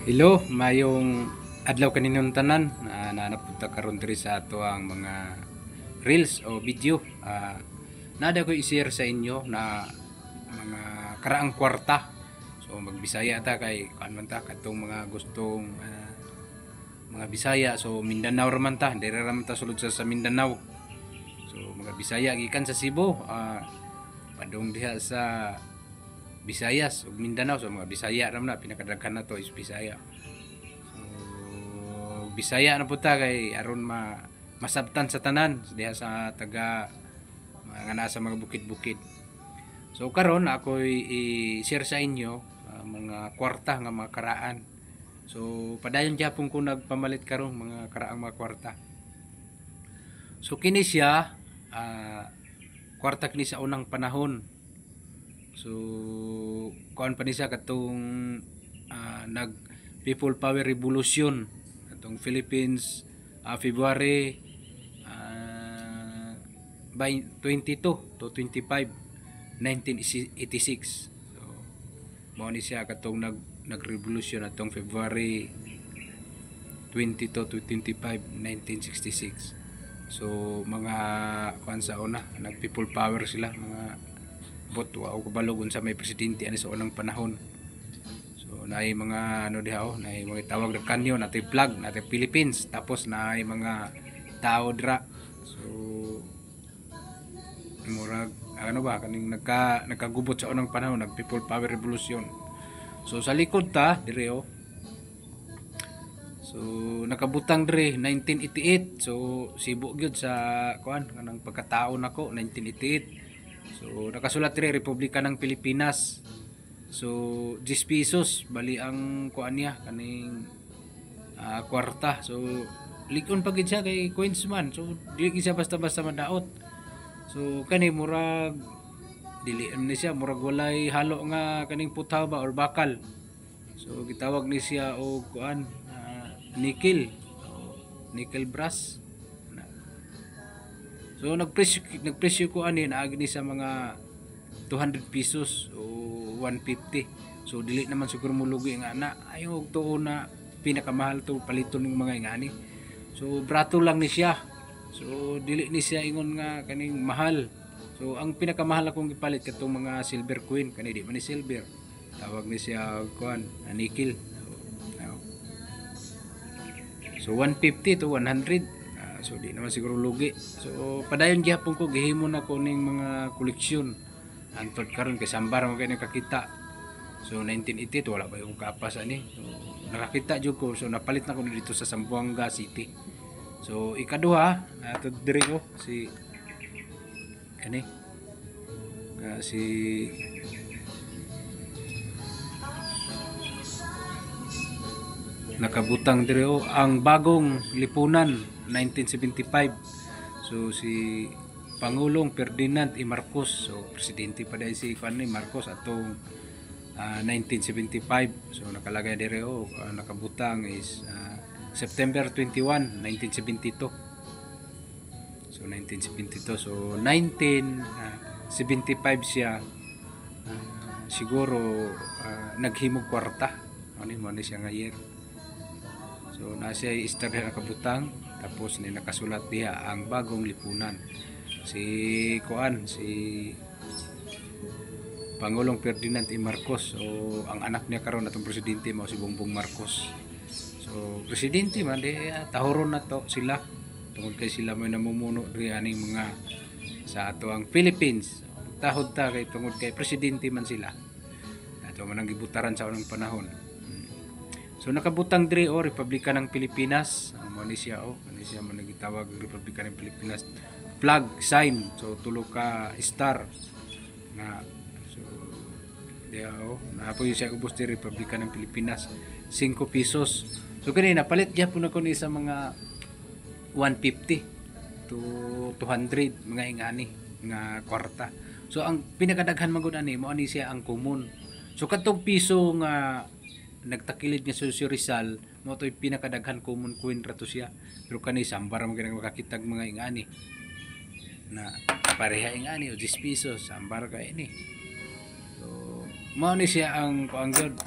Hello, mayong adlaw kaninyong tanan na napunta karon diri sa ato ang mga reels o video. Nada ko i-share sa inyo na mga karaang kwarta. So magbisaya ta kay kan man ta katong mga gustong mga Bisaya. So Mindanao raman ta, diri raman ta sulod sa Mindanao. So mga Bisaya gikan sa Cebu, padung diha sa Visayas ug Mindanao. So mga Bisaya ra na pinakadaghan na to is Bisaya. So Bisaya na po ta kay aron masabtan sa tanan diha sa taga mga nasa mga bukid-bukid. So karon ako i-share sa inyo mga kwarta nga mga karaan. So padayon gyapon ko nagpamalit karon mga karaang mga kwarta. So kini siya kwarta kini sa unang panahon. So kuan pa ni siya katong nag People Power Revolution atong Philippines February 22 to 25 1986. So mao ni siya katong nagrevolusyon atong February 22 to 25 1966. So mga kuan sa una nag People Power sila, mga boto o kabalogon sa may presidente ani sa unang panahon. So naay mga ano diha naay mga tawag na kanyo natay flag natay Philippines, tapos naay mga tao dra. So murag ano ba kaning nagkagubot sa unang panahon nag People Power Revolution. So sa likod ta dire so nakabutang dire 1988. So Cebu gyud sa kuan kanang pagkatao nako 1988. So nakasulat dire Republika ng Pilipinas. So 10 pesos bali ang kuan niya kaning kwarta. So likon pa gid siya kay coins man. So dili siya basta-basta madaot. So kani murag dili ni siya murag walay halo nga kaning putaw ba or bakal. So gitawag ni siya og kuan nickel. Nickel brass. So nagpresyo ko ani naagi ni sa mga 200 pesos o 150. So dili naman siguro mulugi nga na ayo og tuo na pinakamahal to paliton ng mga ingani. So brato lang ni siya. So dili ni siya ingon nga kaning mahal. So ang pinakamahal akong gipalit katong mga silver coin kani di man ni silver. Tawag ni siya kuan nickel. So 150 to 100. So di naman siguro lugi. So padayon gyapon ko gihimo na ko ning mga koleksyon. Antod karon kay sambar mo kay nakakita. So 1980 wala pa yung kapas ani. So nakakita jud ko. So napalit na ko dito sa Zamboanga City. So ikaduha ato diri ko si kani si nakabutang diri ang bagong lipunan 1975. So si Pangulong Ferdinand E. Marcos. So presidente pa dai si Marcos atong 1975. So nakalagay diri nakabutang is September 21, 1972. So 1972. So 1975 siya siguro naghimog kwarta. Ano mo siya nga year. So nasa istar na nakabutang, tapos ni nakasulat diha ang bagong lipunan. Si Pangulong Ferdinand E. Marcos. So ang anak niya karon atong presidente mao si Bongbong Marcos. So presidente man di tahoron na to sila tungod kay sila may namumuno diri aning mga sa ato ang Philippines. Tahod ta kay tungod kay presidente man sila. Ato man ang gibutaran sa unang panahon. So nakabutang diri Republika ng Pilipinas. Mao ni siya man nagitawag Republika ng Pilipinas. Flag sign. So tulo ka star na so diya naapoy siya ubos diri Republika ng Pilipinas 5 pesos. So kanina palit gyapon ako ni sa mga 150 to 200 mga ingani nga kwarta. So ang pinakadaghan man gud ani mao ni siya ang common. So katong piso nga nagtakilid nga sa Rizal mo to'y pinakadaghan common coin rato siya. Pero kani sambar mo ganang makakitag mga ingani na pareha ingani o 10 pesos sambar ka ini. So mao ni siya ang kuanggod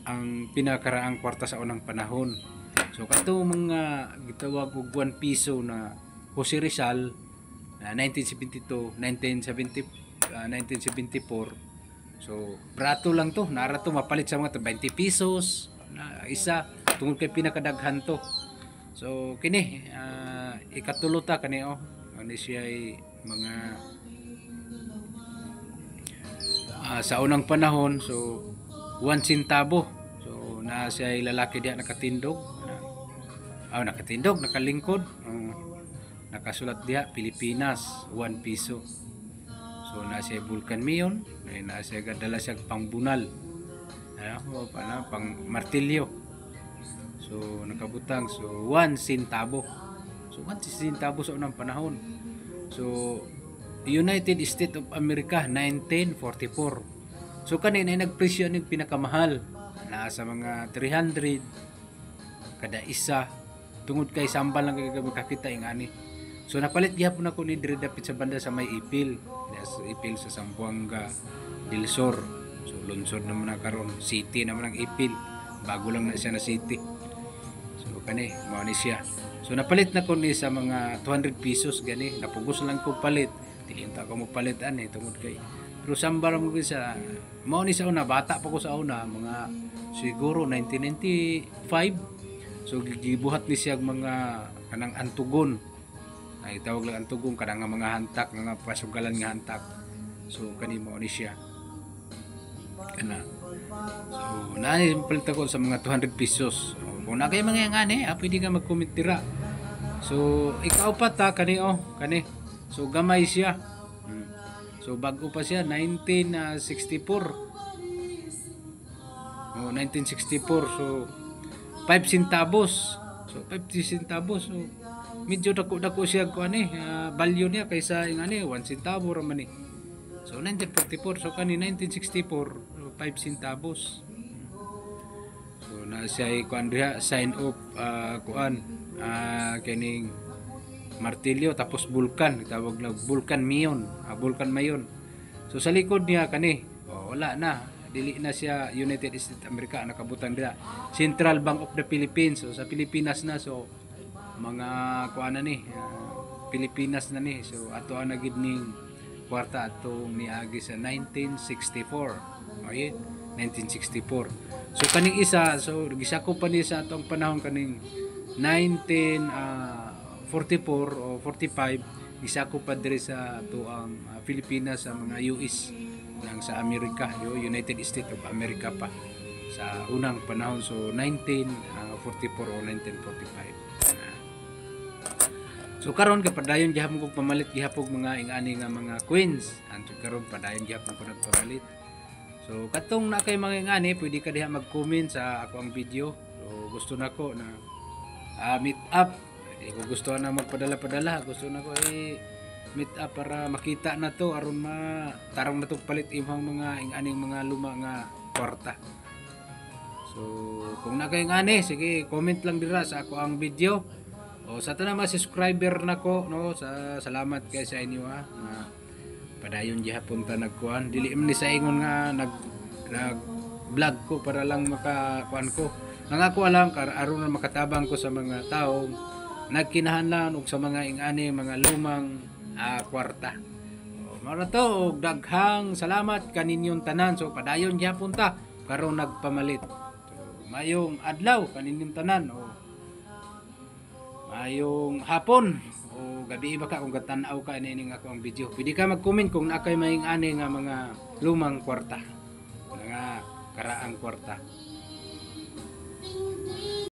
ang pinakaraang kwarta sa unang panahon. So kato mga gitawag og 1 piso na Jose Rizal 1972, 1974. So brato lang to, nara to mapalit sa mga 20 pesos na isa tungod kay pinakadaghan to. So kini ikatulo ta kani ani siya ay mga sa unang panahon. So 1 centavo. So na siya ay lalaki diya nakatindog. Nakatindog, nakalingkod. Nakasulat diha Pilipinas 1 piso. So na siya Vulcan Mion, na siya gadala siya pangbunal. Pang martilyo. So nakabutang so 1 centavo. So 1 centavo sa unang panahon. So United States of America 1944. So kanina nagpresyo ng pinakamahal nasa mga 300 kada isa tungod kay sambal lang kay makakita ing ani. So napalit gyapon ako ni dire dapit sa banda sa may Ipil. Sa Ipil sa Zamboanga del Sur. So lungsod naman na karon, city naman ang Ipil. Bago lang na siya na city. So kani mao ni siya. So napalit na ko ni sa mga 200 pesos gani. Napugos lang ko palit. Dili ta ko mo palit ani tungod kay. Pero sambal mo sa mao ni sa una bata pa ko sa una mga siguro 1995. So gibuhat ni siya mga kanang antugon. Ay tawag lang antugon kanang mga hantak nga pasugalan nga hantak. So kani mao ni siya. Kana. So naani palit ko sa mga 200 pesos. So, kung na kay mga ngani, pwede ka mag-comment dira. So ikaw pa ta kani kani. So gamay siya. So bago pa siya 1964. 1964. So 5 centavos. So 50 centavos. So medyo dako siya ko value niya kaysa yung 1 centavo ra man ni. So 1944 so kani 1964 5 centavos. So na siya kuan diha sign of kining martilyo tapos Vulcan, tawag na Vulcan Mion, Vulcan Mayon. So sa likod niya kani wala na, dili na siya United States of America, nakabutang diha Central Bank of the Philippines. So sa Pilipinas na, so mga kuan na ni Pilipinas na ni. So ato ang nagid ning kwarta atong niagi sa 1964. Okay, 1964. So kaning isa, so gisako pa ni sa atong panahon kaning 1944 o 45, gisako pa diri sa ato ang Pilipinas sa mga US lang sa Amerika, United States of America pa sa unang panahon. So 1944 o 1945. So karon kapadayon gihapon kog pamalit gihapon mga ingani nga mga coins. Anto karon padayon gihapon ko nagpamalit. So katong na kay mga ingani, pwede ka diha mag-comment sa ako ang video. So gusto nako na meet up. Hindi ko gusto na magpadala-padala. Gusto nako meet up para makita na to aron tarong na to palit imong mga inganing mga luma nga kwarta. So kung na kay ingani, sige comment lang dira sa ako ang video. O sa tanang mga subscriber nako sa salamat kay sa inyo nga padayon gihapon ta nagkuan. Dili man ni sa ingon nga nag vlog ko para lang makakuan ko. Nangako lang aron na makatabang ko sa mga tawo nagkinahanglan og sa mga ingani mga lumang kwarta. Mara to og daghang salamat kaninyong tanan. So padayon gihapon ta karon nagpamalit. So, mayong adlaw kaninyong tanan mayong hapon o gabi ba ka kung gatanaw ka nining ako ang video. Pwede ka mag-comment kung na kay maing ani nga mga lumang kwarta, mga karaang kwarta.